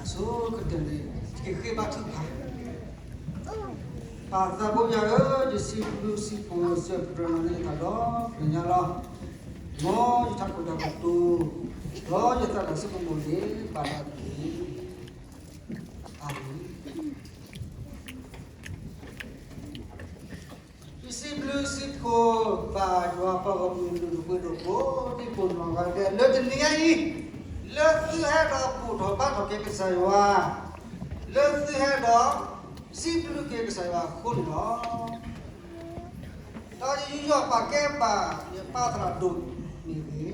số cái tiền này cái khi ba thứ hai bà ta bây giờ chỉ xin lu xin phụ sẽ phải làm gì đó phải nhà lo ngó chắc cũng đã tu đó giờ ta là sẽ có một cái bà là Isi blue sit ko ba jua pa ko dulu ko di pun ma ga le dunia ni le tu hai da pu tho ba tho ke sai wa le tu hai da si blue ke sai wa khun no da ji yo pa ke ba ye pa tra du ni ge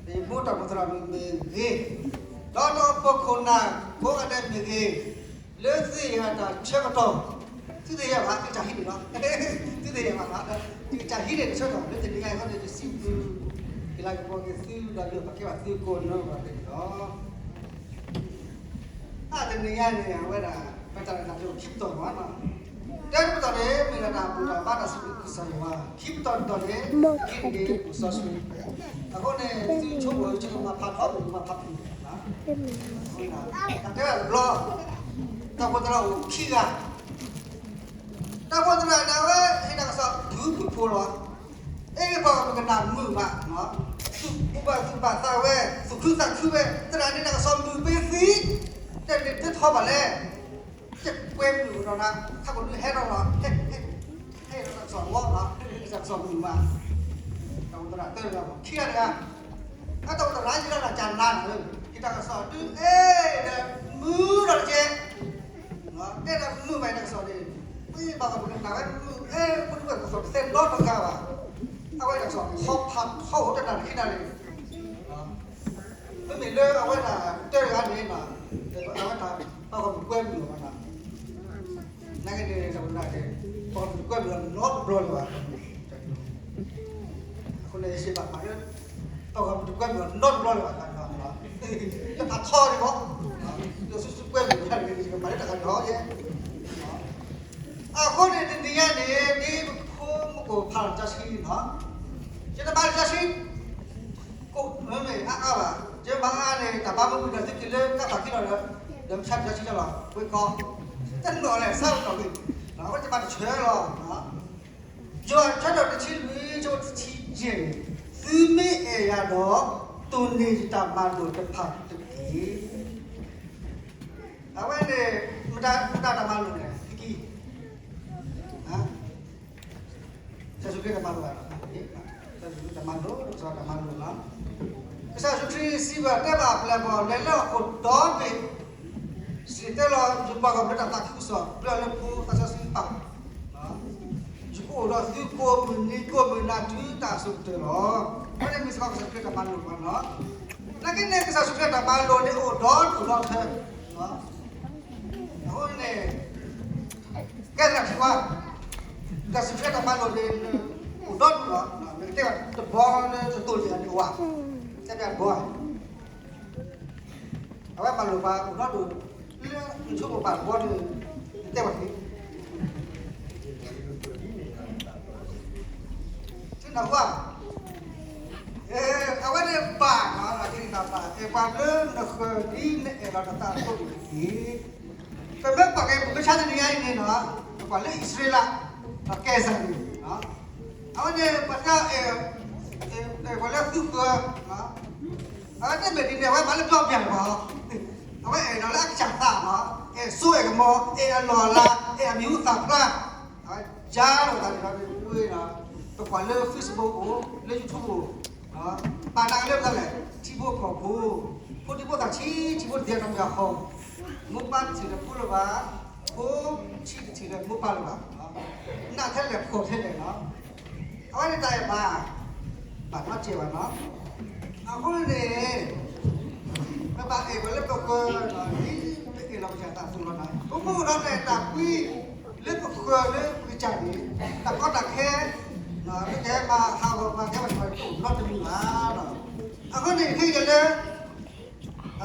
de mo ta mo tra mi ge da do po ko na ko ga de mi ge le tu hai da che ka to thứ gì vậy bạn? Cái trả hít được đó. Thứ gì vậy bạn? Cái trả hít để cho nó lên thì ngày hôm nay thì siêu thì lại có cái siêu là được các bạn siêu cồn nó và cái đó. Thì ngày này bây giờ bây giờ là dùng kíp tồn quá mà. Đấy bây giờ đấy mình là làm là ba là siêu sai mà kíp tồn đấy kíp cái của sao siêu. Còn này siêu chỗ rồi chứ không mà phát phát mà phát gì đó. Thế là lo. Tao có tao khi à ta quan trọng là vậy, hay là sao thứ của phù lo, cái bảo mình cần làm mưa mà nó, cũng bà sao vậy, sự cứ sang cứ vậy, tức là nên là sao mưa bê xí, để tiếp theo bà lẽ, chắc quen được rồi nè,ถ้าคนอื่นให้เราให้เราสอนว่าเนาะจากสอนมมาเราตระเตอร์เราเครียดนะถ้าเราตระร้ายที่เราจานนั่นเลยที่เราสอนดูเอ๊ะเดี๋ยวมือเราเจ๊เนาะเดี๋ยวเรามือไปเราสอนดิบางคนถามว่าคุณแบบสอนเส้นรอดตรงกลางอ่ะเอาไว้จากสอนเข้าพันเข้าจะดันขึ้นอะไรไม่มีเรื่องเอาไว้น่ะเจอกันนี้น่ะเอาไว้น่ะเอาคนกล้วยอยู่มันน่ะนั่นก็เลยจะเป็นอะไรคนกล้วยมันนอดโดนว่ะคนเลยเสียบมาเนี่ยเอาคนกล้วยมันนอดโดนว่ะกันเนาะจะตัดท่อดิมั้งเดี๋ยวสุดกล้วยมันจะมาได้แต่กันท้อเนี่ยคนในที่นี้นี่ผมก็ผ่านจัสกีเนาะจะได้ผ่านจัสกีก็ไม่ว่ะจะบางอันเนี่ยแต่บางคนเนี่ยที่เล่นก็ตัดที่เราเนี่ยเดี๋ยวชัดจัสกีจะหรอไปก่อนจะหน่อยเลยเศร้าต่อไปเราก็จะมาเชื่อหรอเนาะจนฉันเราจะชี้วิจารณ์ชี้เจคือไม่เอียดอกตัวนี้จะมาดูจะผ่านตุกี้เอาไว้เนี่ยไม่ได้มาดูเนี่ยsaya suka ke malu lah, saya suka ke malu, saya ke malu lah. Saya suka si berada apa pelabuhan, lelah kotor ni, setelah jumpa kau berada tak kusah, berada pun tak simpang. Jika orang tu kau menaju tak suka lah, mana mesti kau suka ke malu mana? Lagi ni saya suka ke malu ni odor tu, oh ni, kan nak buat. Kasi sudah tak malu di udon lah, mereka terbang setul dia di uang, saya buat. Apa malu pak udon tu, dia cuba pak buat di tempat ni. Cina buat, awak ni pak, lagi ni tak pak, pak tu nak di era datang tu di. Tapi pakai bukan sahaja dia ini lah, pakai Israel. Pakai sendiri, awak ni pasal boleh suka, awak ni beri dia awak malah job yang apa, awak nak cakap apa, suai kemo, lola, miu sakla, jauh dari kue na, tu kalau Facebook, le YouTube, pandang le betul le, cibo kabu, pun cibo tak cibo dia nak kau, mupan cibo puluh bah, pun cibo mupan bah. Nak terlep kau terlep no, awak ni tak apa, macam macam no, aku ni, apa boleh pokok ni, kita macam tak semua na, aku orang ni tapi, le pokok le cari, tak kau tak ke, no, le macam macam not demi mana, aku ni kita le,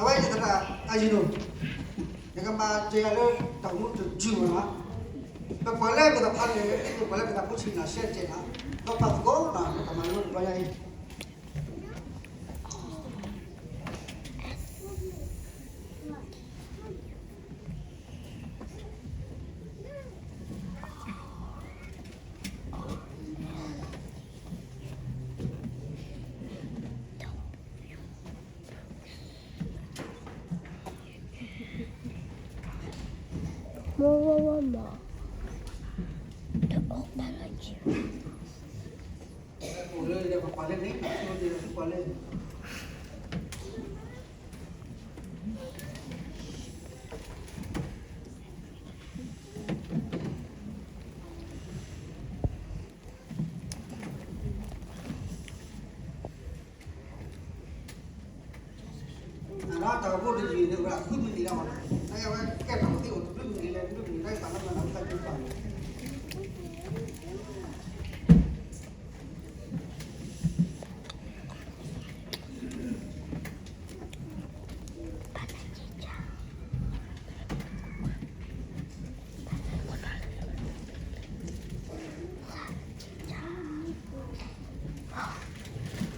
awak ni tak ajidu, jangan macam le tak mutu jual. Boleh kita pakai, boleh kita pusing nasi je na. Lepas go na, kita malu bayar. Mama. The apology. Boleh dia kepala ni, dia kepala. Anak tahu boleh jadi dia berak pun tidak mana. Saya kan tahu tu belum gila belum gila tanam tanam tak jumpa.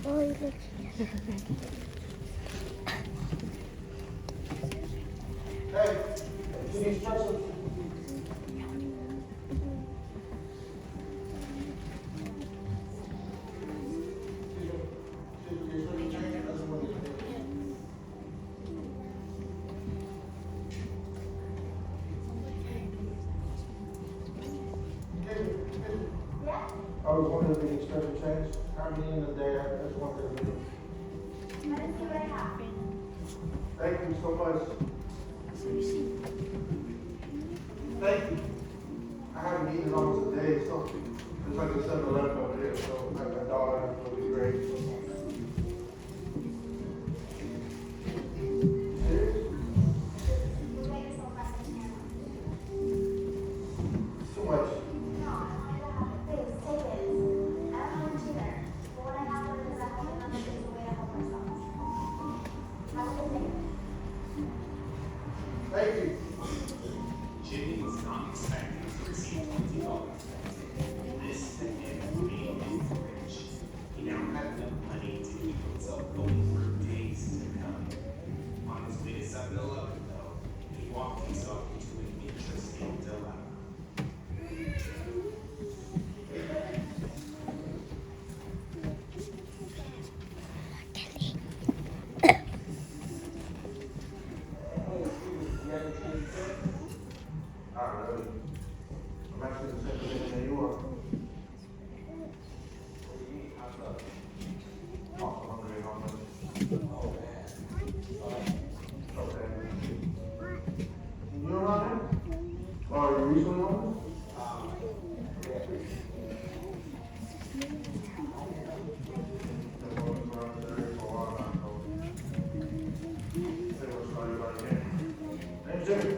Oh, ini. Hey, ini instruction. I was wondering if the instruction changed. How many in a day? I just wanted to know. Let us see what happened. Thank you so much. Thank you. I haven't eaten in almost a day, so it's like a 7-Eleven over here, so like my daughter will be great. Serious? You make yourself less than Hannah. Too much. No, I wanted to have it. Please, take it. I don't know what you there. But what I have with it is I hope another is a way to help ourselves. Have a good day. Thank you. Jimmy was not expecting to receive $20. This second made him rich. He now had enough money to keep himself going for days to come. On his way to 7-Eleven, though, he walked himself into an interesting dilemma. Not really. I'm actually the same position that you are. Also hungry, Okay. You around here? Or are you recently on this? Jimmy.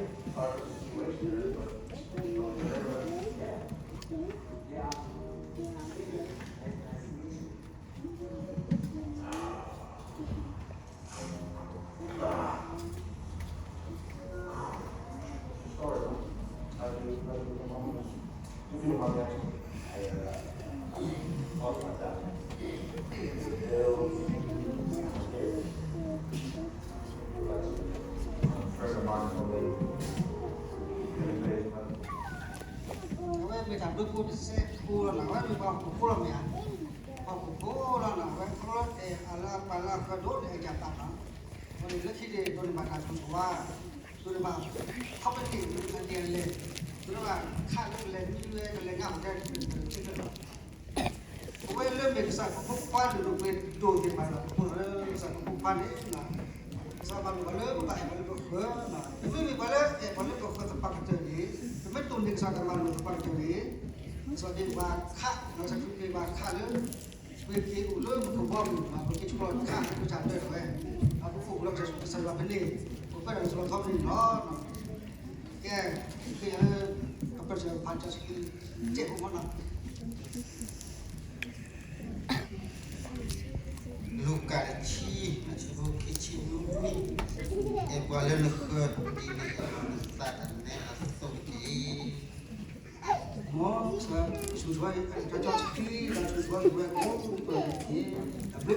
Mình làm được cô sẽ cô là nói mình vào cô là mẹ vào cô là cô là cái đốt để chặt tạt lắm còn lúc khi để tôi mà làm xong qua tôi mà không có tiền là tiền lên tôi là khai lên như lên ngắm cái trên đó cô ấy lên mình sẽ không qua được mình đồ tiền mà cô ấy sẽ không qua đấy là sao mà mình lớn lại mà nó khứa mà nếu mình qua đấy để có lúc có tập cái gìไม่ตุนดึงสารมันลงไปตรงนี้สวัสดีว่าข้าเราจะคุยว่าข้าเรื่องเวทีอุลุมันก็บอกอยู่ว่าคนที่ช่วยข้าผู้ชายด้วยด้วยเอาผู้ฟูเราจะใส่ว่าเป็นนี่ผมก็เลยสอนเขาดีเนาะแกคือกับประชาชนผ่านจากที่เจ็บของมันนะ Luka chi, macam luka chi lumi. Kuala Lumpur ini selatan asal ni. Mo sesuai cocok sekali dan sesuai gue mau pergi, tapi